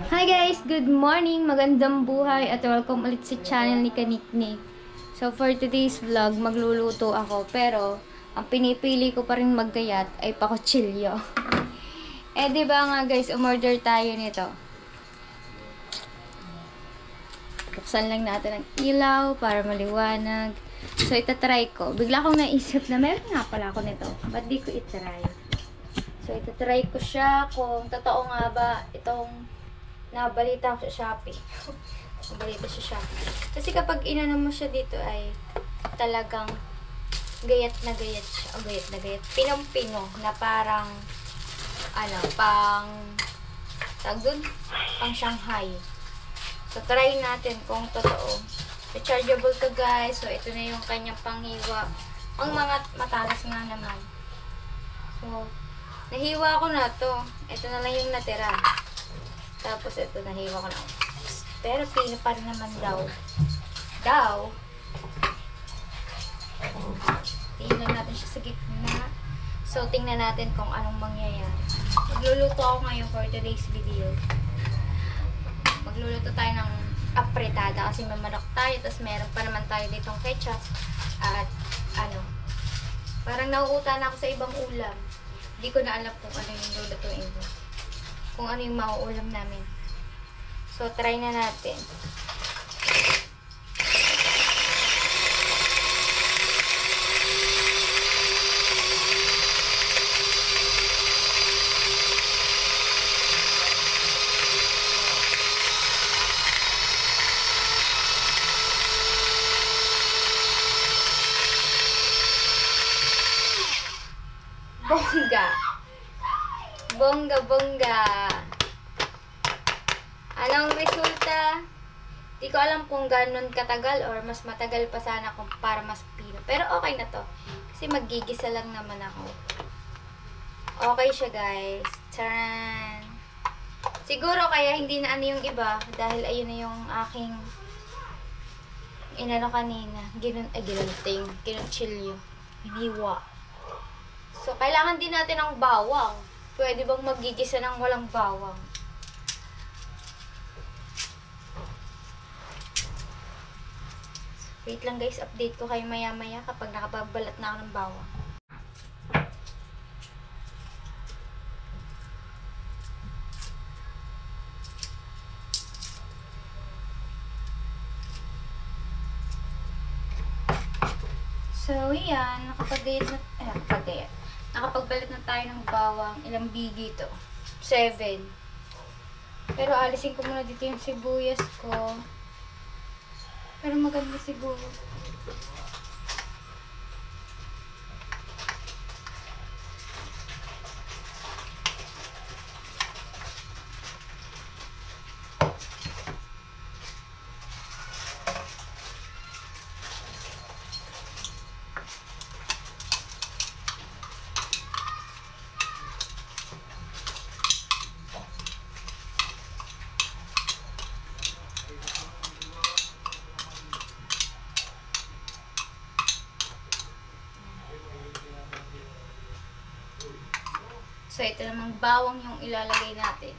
Hi guys! Good morning! Magandang buhay at welcome ulit sa channel ni Kaniknik. So for today's vlog, magluluto ako pero ang pinipili ko pa rin maggayat ay pakutsilyo. Diba nga guys, umorder tayo nito. Buksan lang natin ang ilaw para maliwanag. So itatry ko. Bigla akong naisip na meron nga pala ako nito. Ba't di ko itry? So itatry ko siya kung totoo nga ba itong nabalita ko sa Shopee. Nabalita sa Shopee. Kasi kapag inano mo siya dito ay talagang gayat na gayat siya. O gayat na gayat. Pinong-pino na parang pang tagod, pang Shanghai. So try natin kung totoo. Rechargeable to guys. So ito na yung kanyang panghiwa. Ang mga matalas nga naman. So nahiwa ko na to. Ito na lang yung natira. Tapos ito, nahiwa ko na. Pero pino pa rin naman daw. Tingnan natin siya sa gitna. So, tingnan natin kung anong mangyayari. Magluluto ako ngayon for today's video. Magluluto tayo ng apretada kasi may manok tayo. Tapos meron pa naman tayo ditong ketchup. At parang nauuta na ako sa ibang ulam. Hindi ko na alam kung ano yung lulutuin ko. Kung ano yung mauulam namin. So, try na natin. Bongga! Bongga, bongga. Anong resulta? Di ko alam kung ganun katagal or mas matagal pa sana kung para mas pino. Pero okay na to. Kasi magigisa lang naman ako. Okay siya guys. Taran! Siguro kaya hindi na yung iba. Dahil ayun na yung aking inano kanina. Ginunting. Kinutsilyo. Hiniwa. So, kailangan din natin ng bawang. Pwede bang magigisa ng walang bawang? Wait lang guys, update ko kayo maya-maya kapag nakapagbalat na ako ng bawang. So, yan. Nakapagbalat na tayo ng bawang. Ilang bigi ito? 7. Pero alisin ko muna dito yung sibuyas ko. Pero maganda siguro. So, ito namang bawang yung ilalagay natin.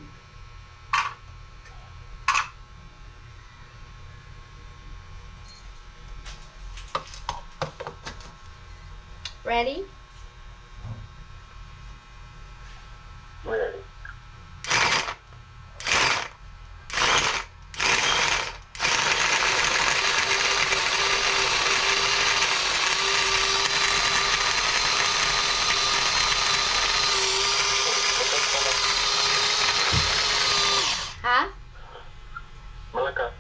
Ready? Ready. Ha? Malaka.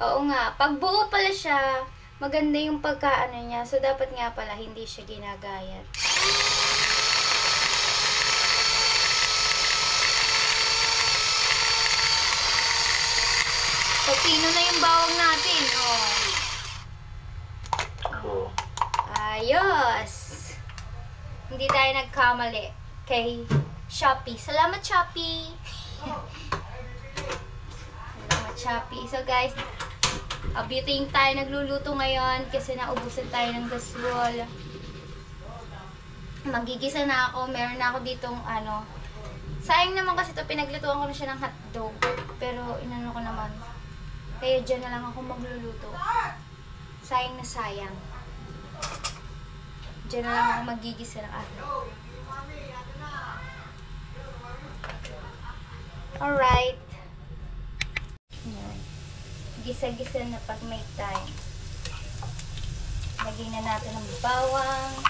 Oo nga. Pag buo pala siya, maganda yung pagkaano niya. So, dapat nga pala hindi siya ginagayat. So, pino na yung bawang natin. Oh. Cool. Ayos! Hindi tayo nagkamali kay Shopee. Salamat, Shopee! Salamat, Shopee. So, guys, abuting tayo nagluluto ngayon kasi naubusan tayo ng gasol. Magigisa na ako. Meron na ako ditong Sayang naman kasi ito, pinaglutuan ko na siya ng hotdog. Pero Pero inano ko naman. Kaya dyan na lang ako magluluto. Sayang na sayang. Dyan na lang ako magigisa ng akin. Alright. Gisa-gisa na pag may time. Lagyan na natin ng bawang.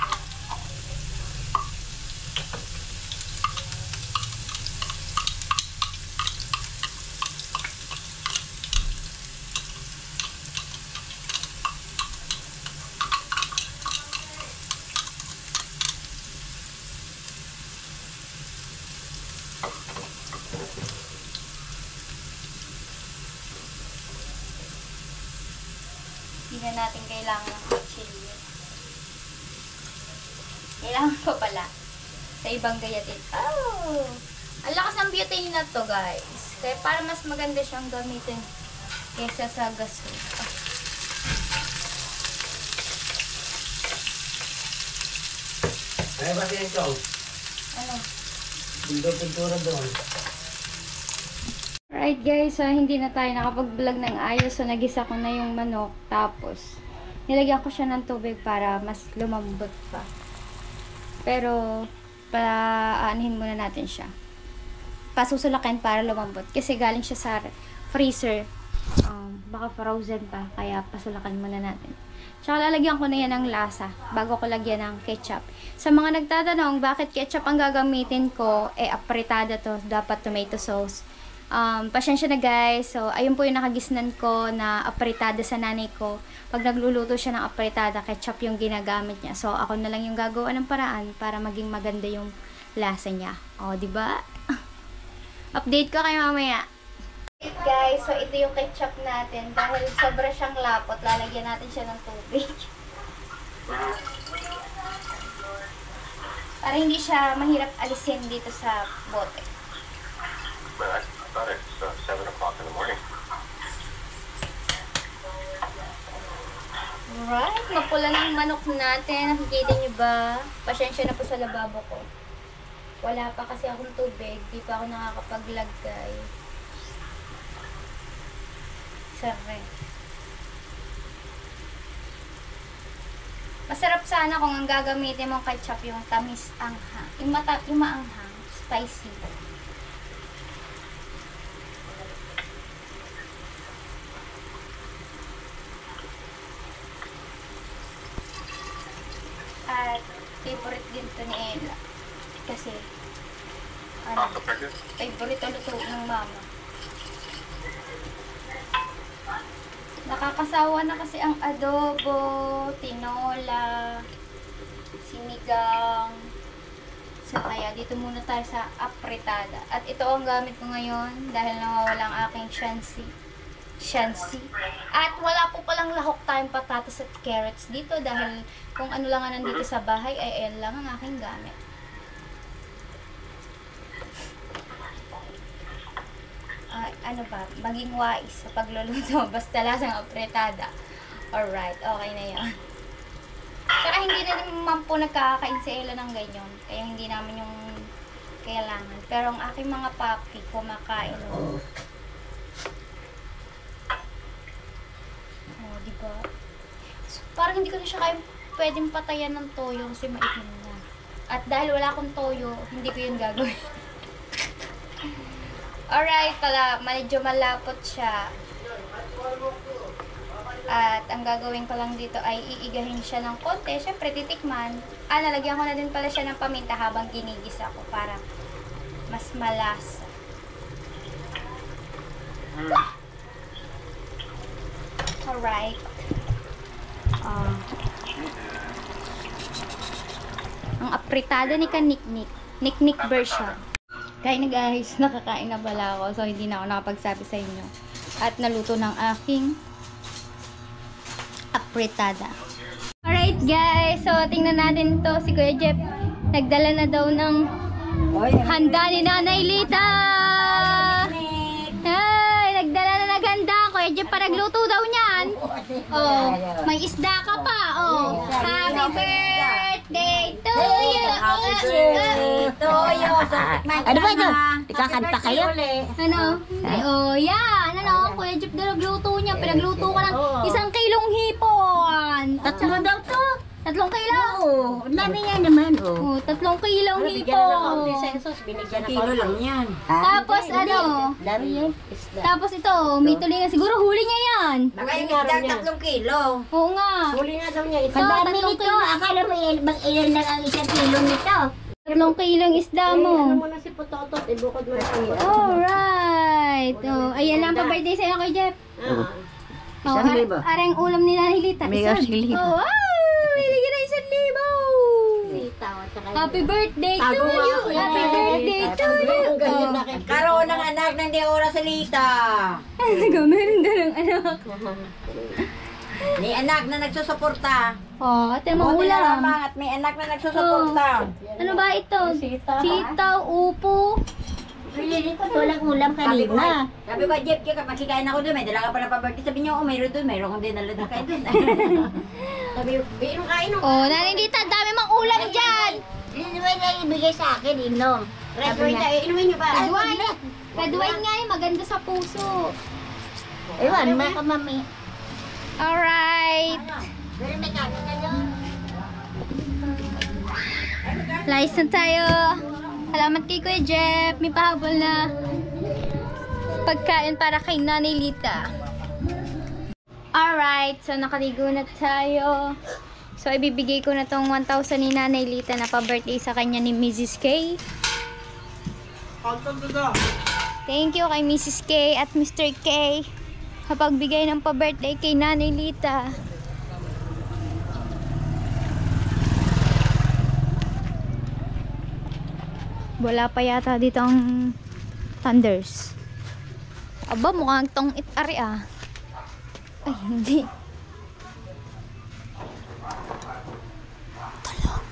Hindi na natin kailangan ng kutsilyo. Kailangan ko pala sa ibang gayatin. Oh! Ang lakas ng butane na to, guys. Kaya para mas maganda siyang gamitin kaysa sa gasol. Oh. Ay, ba siya ito? Ano? Pintura doon. Alright guys, so hindi na tayo nakapag-vlog ng ayos. So nagisa ko na yung manok. Tapos, nilagyan ko siya ng tubig para mas lumambot pa. Pero, aanhin muna natin siya. Pasusulakin para lumambot. Kasi galing siya sa freezer. Baka frozen pa. Kaya pasulakan muna natin. Tsaka lalagyan ko na yan ng lasa bago ko lagyan ng ketchup. Sa mga nagtatanong, bakit ketchup ang gagamitin ko? Apritada to. Dapat tomato sauce. Pasensya na guys. So, ayun po yung nakagisnan ko na apritada sa nanay ko. Pag nagluluto siya ng apritada, ketchup yung ginagamit niya. So, ako na lang yung gagawa ng paraan para maging maganda yung lasa niya. O, diba? Update ko kayo mamaya. Guys, so ito yung ketchup natin. Dahil sobra siyang lapot, lalagyan natin siya ng tubig. Para hindi siya mahirap alisin dito sa bote. But I thought it's 7 o'clock in the morning. Alright, mapula na yung manok natin. Nakikita niyo ba? Pasensya na po sa lababo ko. Wala pa kasi akong tubig. Di pa ako nakakapaglagay. Sorry. Masarap sana kung ang gagamitin mong ketchup yung tamis anghang. Yung maanghang. Spicy. At favorite din to ni Ella. Kasi favorite luto ng mama. Nakakasawa na kasi ang adobo, tinola, sinigang. So kaya dito muna tayo sa apritada. At ito ang gamit ko ngayon dahil nawawala ang aking shansi. At wala po palang lahok tayong patatas at carrots dito dahil kung ano lang nandito sa bahay ay ayan lang ang aking gamit. Ano ba? Maging wise sa pagluluto. Basta lasang apretada. Alright, okay na yan. Saka hindi na naman po nagkakain si Ella ng ganyan. Kaya hindi namin yung kailangan. Pero ang aking mga papi kumakain. Diba? So, parang hindi ko na siya pwedeng patayan ng toyo kasi maitim na. At dahil wala akong toyo, hindi ko yun gagawin. Alright, medyo malapot siya. At ang gagawin ko lang dito ay iigahin siya ng konti. Siyempre, titikman. Nalagyan ko na din pala siya ng paminta habang ginigisa ko para mas malasa. Alright. Ang apritada ni Kaniknik. Niknik version. Kaya na guys, nakakain na pala ako. So, hindi na ako nakapagsabi sa inyo. At naluto ng aking apritada. Alright guys, so tingnan natin to. Si Kuya Jeff, nagdala na daw ng handa ni Nanay Lita. Ay, nagdala na ng handa. Kuya Jeff, pa nagluto daw niyan. Oh, may isda ka pa. Oh, happy birthday to you. Happy birthday to you. Ano ba ito? Ikakanta kayo? Ano? Oh, yan. Kuya Jeep na nagluto niya. Pinagluto ko ng 1 kilong hipon. Tatlo daw to. 3 kilo. Oo, ang dami niya naman. Oh, 3 kilong Bigyan na ng kaunti sa hipon. Jesus. Binigyan ng kilo lang yan. Tapos ano? Dami yan. Isda. Tapos ito, may tulingan. Siguro huli niya yan. Baka yung isda 3 kilo. Oo nga. Huli nga daw niya. Ito, Ang dami 3 nito. kilo. Akala mo ilan lang ang 1 kilo nito. 3 kilong isda Ano mo. mo na si Pototot, ibukod mo na siya. Alright. Oh, ayan lang pa birthday sa'yo kay Jeff. Oh, 1,000. arang ulam ni Nanay Lita. May 1,000. 1,000. Oh, wow! Binigyan na 1,000. Happy birthday to Tago nga you. ako. Happy birthday to you. Oh. Karoon ng anak ng di oras sa Lita. Meron na ng anak. May anak na nagsusuporta. Oh, ate mo Buti na ulam. lamang at may anak na nagsusuporta. Ano ba ito? Sitaw, upo. Walang ulam kanina. Sabi ko, Jeff, kapag kikain ako doon, may dala ka pa na pa-birthday. Sabi niyo, mayroon doon, mayroon kong dinala doon kayo doon. Sabi ko, inom kain. Oh, Nanay Lita, dami mang ulam dyan. Inumin na ibigay sa akin, inom. Red wine tayo, inumin niyo ba? Red wine. Red wine nga eh, maganda sa puso. Ewan, mga mami. Alright. Pero may kanin na yun. Lice na tayo. Salamat kay Kuya Jeff. May pahabol na pagkain para kay Nanay Lita. Alright. So, nakaligo na tayo. So, ibibigay ko na tong 1,000 ni Nanay Lita na pa-birthday sa kanya ni Mrs. K. Thank you kay Mrs. K at Mr. K sa pagbigay ng pa-birthday kay Nanay Lita. Wala pa yata dito ang thunders. Aba, mukhang tong it-ari ah. Ay, hindi. Talong.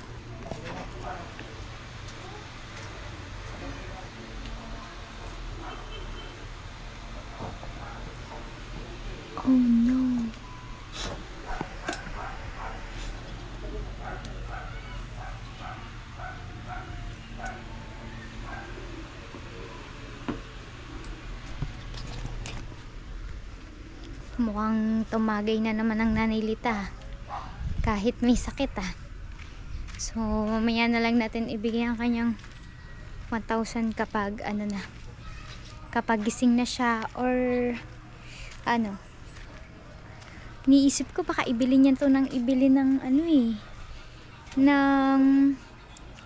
Oh no. Mukhang tumagay na naman ang Nanay Lita. Kahit may sakit ah. So, mamaya na lang natin ibigay ang kanyang 1,000 kapag ano na. Kapag gising na siya or ano. Niisip ko baka ibili niya to ng ibili ng ano eh. Ng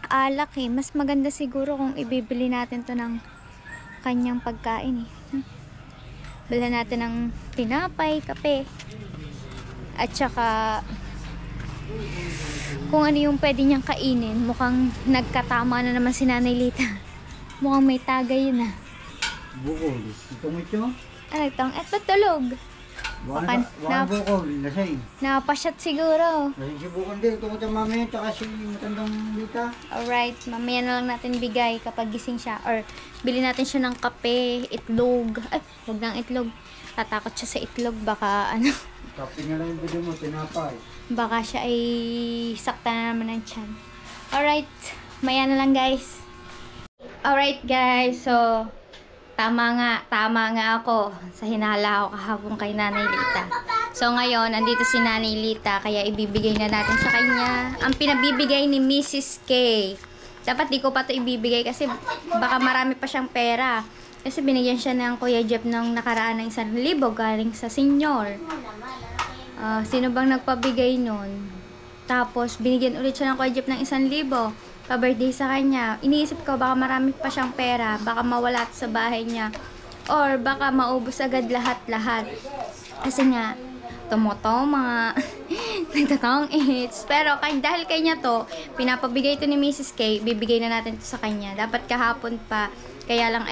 alak eh. Mas maganda siguro kung ibibili natin to ng kanyang pagkain eh. Bilhan natin ng tinapay, kape, at saka kung ano yung pwede niyang kainin. Mukhang nagkatama na naman si Nanay Lita. Mukhang may tagay yun ah. Bukol. Ito mo ito? Ano itong? Eto tulog. Baka Wala bukol. Lasing. napasyat siguro. Lasing si bukol din. Ito mo ito mami. Tsaka si matandang Lita. Alright, mamaya na lang natin bigay kapag gising siya. Or bili natin siya ng kape, itlog. Ay, huwag ng itlog. Tatakot siya sa itlog. Baka ano. Kapi na lang yung video mo. Tinapay. Baka siya ay sakta na naman ng tiyan. Alright, maya na lang guys. Alright guys, so tama nga ako sa hinala ko kahapon kay Nanay Lita. So ngayon, nandito si Nanay Lita, kaya ibibigay na natin sa kanya ang pinabibigay ni Mrs. K. Dapat di ko pa to ibibigay kasi baka marami pa siyang pera. Kasi binigyan siya ng Kuya Jeff ng nakaraan ng 1,000 galing sa senior. Sino bang nagpabigay nun? Tapos binigyan ulit siya ng Kuya Jeff ng 1,000 pa-birthday sa kanya. Iniisip ko baka marami pa siyang pera, baka mawala sa bahay niya, or baka maubos agad lahat-lahat. Kasi nga tumoto mga nagtatawang it's. Pero dahil kanya to, pinapabigay to ni Mrs. K, bibigay na natin to sa kanya. Dapat kahapon pa, kaya lang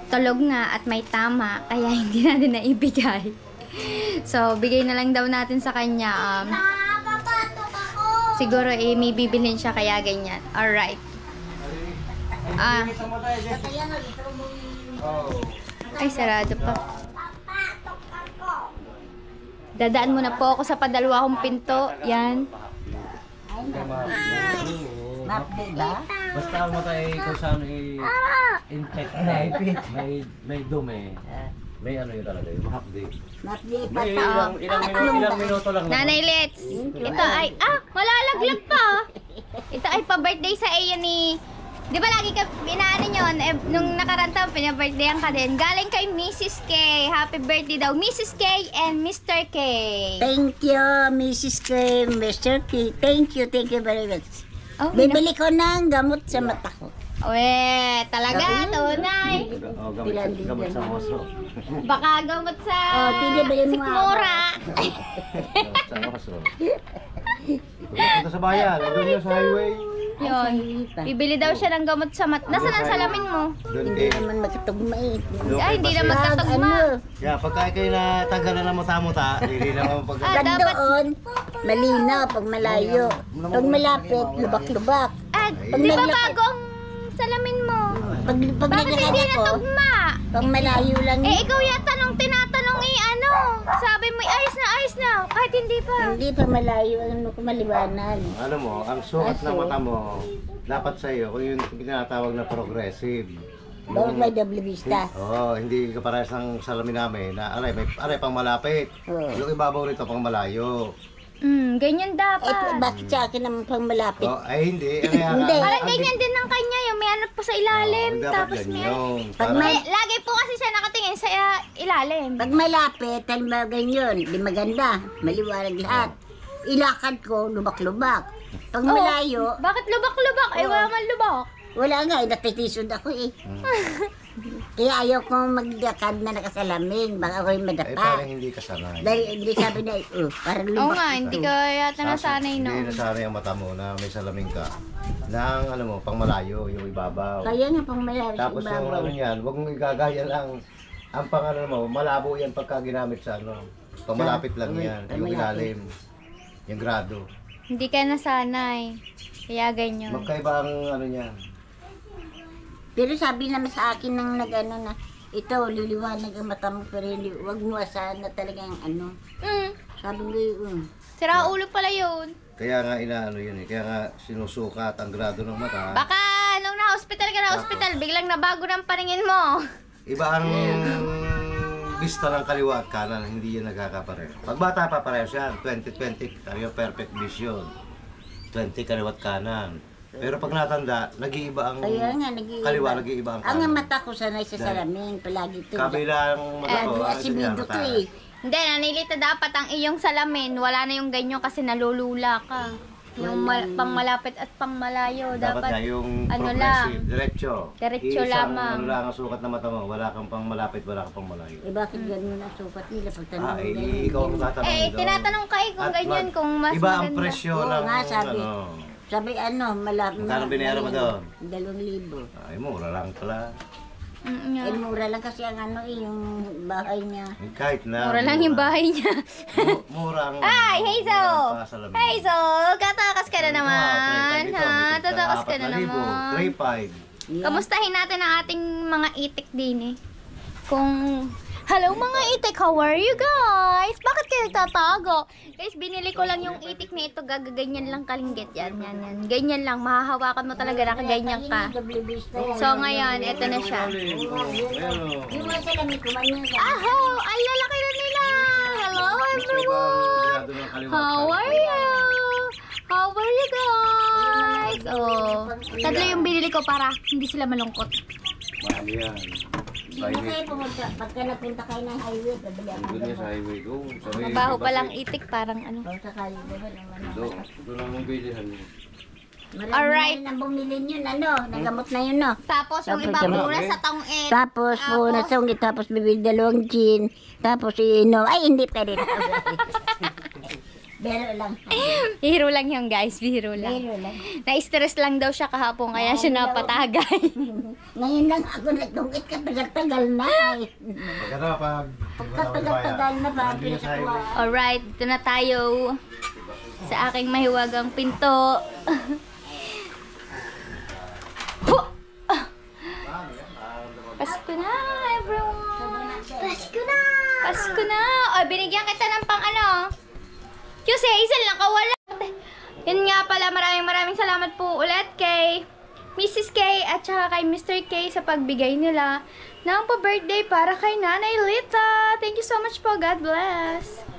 tulog nga at may tama, kaya hindi natin na ibigay. So, bigay na lang daw natin sa kanya. Siguro may bibilhin siya kaya ganyan. Alright. Ay, sarado pa. Dadaan muna po ako sa padalwa kong pinto. Yan. Basta matay kung saan i-infect na may dumi. May ano yun talaga yun, hapdi. Mapdi May pa ilang minuto lang naman. Nanay Let's, ito ay, malalaglag pa. Ito ay pa-birthday sa iyo ni, di ba lagi ka, inaano yun, nung nakaranta, pina-birthdayan ka din. Galing kay Mrs. K. Happy birthday daw, Mrs. K and Mr. K. Thank you, Mrs. K, Mr. K. Thank you very much. Oh, Bibili ko ng gamot sa mata ko. we, talaga, tunay. Oh, gamot sa oso. Baka gamot sa Bibili mo sikmura. Gamot sa oso. Punta sa bayan, doon yun sa highway. Yun. Bibili daw siya ng gamot sa mat. Nasaan ang salamin mo? Doon Hindi kay... naman magkatugma eh. Ay, hindi na magkatugma. Yeah, pagka kayo natanggalan ng muta-muta, hindi naman pag... Pag dapat- doon, malinaw. Pag malayo. Pag malapit, lubak-lubak. Di ba bago ang salamin mo? Pag Bakit hindi naghahanap ko, natugma? pag malayo lang Ikaw yata nung tinatanong sabi mo, ayos na, kahit hindi pa. Hindi pa malayo, ano ko maliwanag. Ano mo, ang sukat ng mata mo, dapat sa iyo, kung yung tinatawag na progressive. Dapat may double vista. Oo, hindi ka parehas ng salamin namin na aray pang malapit. Oo. Yung ibabaw rito pang malayo. Ganyan dapat. Bakit sa akin naman pang malapit? Oh, ay hindi. Hindi. Parang ganyan din ng kanya, yung may ano pa sa ilalim. Tapos may... Pag Lagi po kasi siya nakatingin sa ilalim. Pag malapit, halimbawa ganyan, di maganda, maliwanag lahat. Ilakad ko, lubak-lubak. Pag malayo, Bakit lubak-lubak? Ay, wala man lubak. wala nga, natitisod ako eh. Kaya ayaw ko maglakad na nakasalamin, baka ako'y Eh, madapa. parang hindi ka sanay. Dahil hindi sabi na, parang Oo lubak. nga, hindi ka yata nasanay no. Hindi nasanay ang mata mo na may salamin ka. Nang ano mo, pang malayo, yung ibabaw. Kaya nga pang malayo sa Tapos yung ibabaw. ano yan, huwag mong igagaya lang. Ang pang ano mo, malabo yan pagka ginamit sa ano. Pang malapit lang yan, yung ilalim. Yung grado. Hindi ka nasanay. Kaya ganyan. Magkaiba ang ano niyan. Pero sabi naman sa akin ng nag-ano na, ito, liliwanag ang mata mo, pero hindi, huwag mo asahan na talagang ano. Sabi ko, Sira ulo pala yun. Kaya nga inaano yun eh. Kaya nga sinusukat ang grado ng mata. Baka nung na-hospital ka na-hospital, biglang nabago ng paningin mo. Iba ang vista ng kaliwa at kanan, hindi yan nagkakapareho. Pag bata pa parehas yan, 20-20, kayo perfect vision. 20 kaliwa at kanan. Pero pag natanda, nag-iiba ang kaya nga, nag-iiba. kaliwa, nag-iiba ang Ang kanan. mata ko sanay sa salamin, palagi ito. Kabilang mata ko, Asibido to eh. Hindi, nanilita dapat ang iyong salamin. Wala na yung ganyan kasi nalulula ka. Yung pang malapit at pang malayo. Dapat na Dapat yung ano progressive, diretso. Diretso Isang lamang. ano lang ang sukat na mata mo, wala kang pang malapit, wala kang pang malayo. Eh bakit ganun ang sukat nila pag tanong Ikaw ang tatanungin doon. tinatanong ka kung At ganyan, kung mas iba ang maganda. presyo Oo ng nga, sabi. ano. Sabi malapit. Magkano binayaran mo doon? 2,000. Ay, mura lang pala. Eh mura lang kasi ang ano eh, yung bahay niya. Kahit na. Mura lang yung bahay niya. Mura ang... Ay, Hazel! mura ang pasalamin. Hazel, katakas ka na naman. Ha? Tatakas ka na naman. 3,500. Kamustahin natin ang ating mga itik din eh. Kung... Hello mga itik, how are you guys? Bakit kayo nagtatago? Guys, binili ko lang yung itik na ito. Gagaganyan lang kalinggit. Yan. Ganyan lang. Mahahawakan mo talaga. Nakaganyan ka. So ngayon, ito na siya. Yung mga salamin ko, manyan ka. Aho! Ang lalaki na nila! Hello everyone! How are you? How are you guys? Oh, tatlo yung binili ko para hindi sila malungkot. Mahal yan. Hindi kayo pumunta, pagka napunta kayo ng highway, babali ako Doon yan sa highway ko. Mabaho palang itik, parang ano. Pag sakali naman, naman. Doon ang bilihan. Marami Alright. na bumili yun, nagamot na yun, no? Tapos yung iba muna sa taong Tapos, muna sungit, tapos bibili 2 gin, tapos iinom. Ay, hindi pwede na. Biro lang. Bihiro lang yung guys, bihiro lang. Biro lang. Na-stress lang daw siya kahapon, kaya siya napatagay. Ngayon lang ako nagtungit ka, tagal-tagal na. Ay. Maganda pag... Pagkatagal-tagal na ba? Alright, dito na tayo sa aking mahiwagang pinto. Pasko na, everyone! Pasko na! Pasko na! O, binigyan kita ng pang ano? Kasi Hazel, nakawala. Yun nga pala, maraming salamat po ulit kay Mrs. K at saka kay Mr. K sa pagbigay nila ng pa-birthday para kay Nanay Lita. Thank you so much po. God bless.